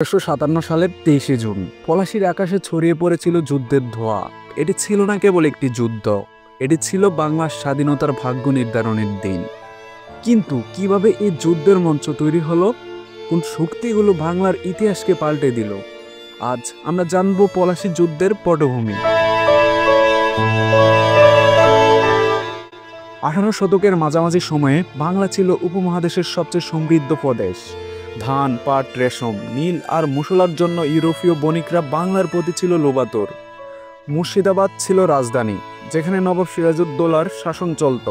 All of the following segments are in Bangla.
১৯৫৭ সালের ২৩শে জুন পলাশীর আকাশে ছড়িয়ে পড়েছিল যুদ্ধের ধোঁয়া। এটি ছিল না কেবল একটি যুদ্ধ, এটি ছিল বাংলার স্বাধীনতার ভাগ্য নির্ধারণের দিন। কিন্তু কিভাবে এই যুদ্ধের মঞ্চ তৈরি হলো, কোন শক্তিগুলো বাংলার ইতিহাসকে পাল্টে দিল, আজ আমরা জানব পলাশী যুদ্ধের পটভূমি। ১৮ শতকের মাঝামাঝি সময়ে বাংলা ছিল উপমহাদেশের সবচেয়ে সমৃদ্ধ প্রদেশ। ধান, পাট, রেশম, নীল আর মশলার জন্য ইউরোপীয় বণিকরা বাংলার প্রতি ছিল লোবাতুর। মুর্শিদাবাদ ছিল রাজধানী, যেখানে নবাব সিরাজউদ্দৌলার শাসন চলত।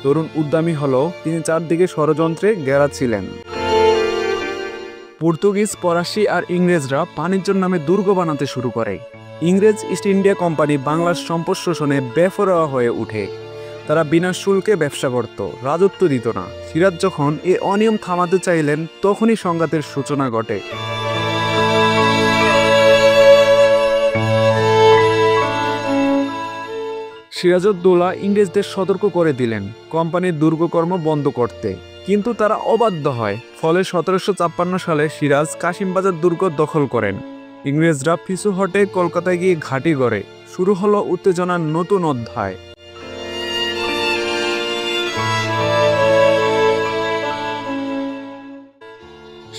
তরুণ উদ্যমী হলেও তিনি চারদিকে ষড়যন্ত্রে ঘেরা ছিলেন। পর্তুগিজ, ফরাসি আর ইংরেজরা বাণিজ্যের নামে দুর্গ বানাতে শুরু করে। ইংরেজ ইস্ট ইন্ডিয়া কোম্পানি বাংলার সম্পদ শোষণে বেপরোয়া হয়ে ওঠে। তারা বিনা শুল্কে ব্যবসা করত, রাজত্ব দিত না। সিরাজ যখন এ অনিয়ম থামাতে চাইলেন, তখনই সংঘাতের সূচনা ঘটে। সিরাজউদ্দৌলা ইংরেজদের সতর্ক করে দিলেন কোম্পানির দুর্গকর্ম বন্ধ করতে, কিন্তু তারা অবাধ্য হয়। ফলে ১৭৫৬ সালে সিরাজ কাশিমবাজার দুর্গ দখল করেন। ইংরেজরা পিছু হটে কলকাতায় গিয়ে ঘাঁটি গড়ে। শুরু হলো উত্তেজনার নতুন অধ্যায়।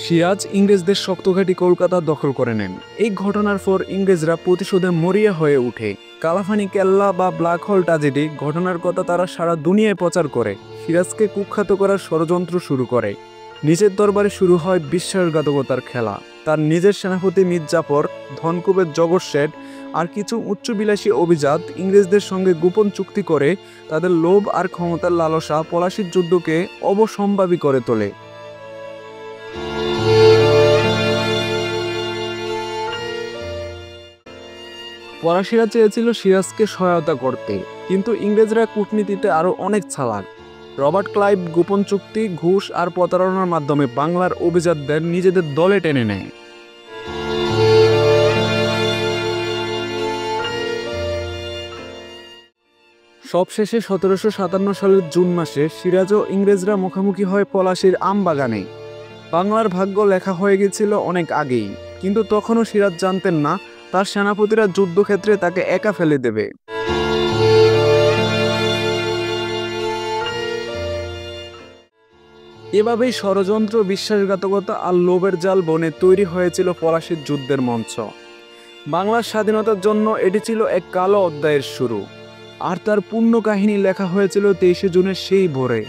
সিরাজ ইংরেজদের শক্তঘাঁটি কলকাতা দখল করে নেন। এই ঘটনার পর ইংরেজরা প্রতিশোধে মরিয়া হয়ে ওঠে। কালাফানি কেল্লা বা ব্ল্যাক হোল ট্র্যাজেডি ঘটনার কথা তারা সারা দুনিয়ায় প্রচার করে। সিরাজকে কুখ্যাত করার ষড়যন্ত্র শুরু করে। নিজের দরবারে শুরু হয় বিশ্বাসঘাতকতার খেলা। তার নিজের সেনাপতি মীর জাফর, ধনকুবের জগৎ শেঠ আর কিছু উচ্চবিলাসী অভিজাত ইংরেজদের সঙ্গে গোপন চুক্তি করে তাদের লোভ আর ক্ষমতার লালসা পলাশীর যুদ্ধকে অবসম্ভাবী করে তোলে। ফরাসিরা চেয়েছিল সিরাজকে সহায়তা করতে, কিন্তু ইংরেজরা কূটনীতিতে আরও অনেক চালাক। রবার্ট ক্লাইভ গোপন চুক্তি, ঘুষ আর প্রতারণার মাধ্যমে বাংলার অভিজাতদের নিজেদের দলে টেনে নেয়। সবশেষে ১৭৫৭ সালের জুন মাসে সিরাজ ও ইংরেজরা মুখোমুখি হয় পলাশীর আমবাগানে। বাংলার ভাগ্য লেখা হয়ে গেছিল অনেক আগেই, কিন্তু তখনও সিরাজ জানতেন না তার সেনাপতিরা যুদ্ধক্ষেত্রে তাকে একা ফেলে দেবে। এভাবেই ষড়যন্ত্র, বিশ্বাসঘাতকতা আর লোভের জাল বনে তৈরি হয়েছিল পলাশীর যুদ্ধের মঞ্চ। বাংলার স্বাধীনতার জন্য এটি ছিল এক কালো অধ্যায়ের শুরু, আর তার পূর্ণ কাহিনী লেখা হয়েছিল ২৩শে জুনের সেই ভোরে।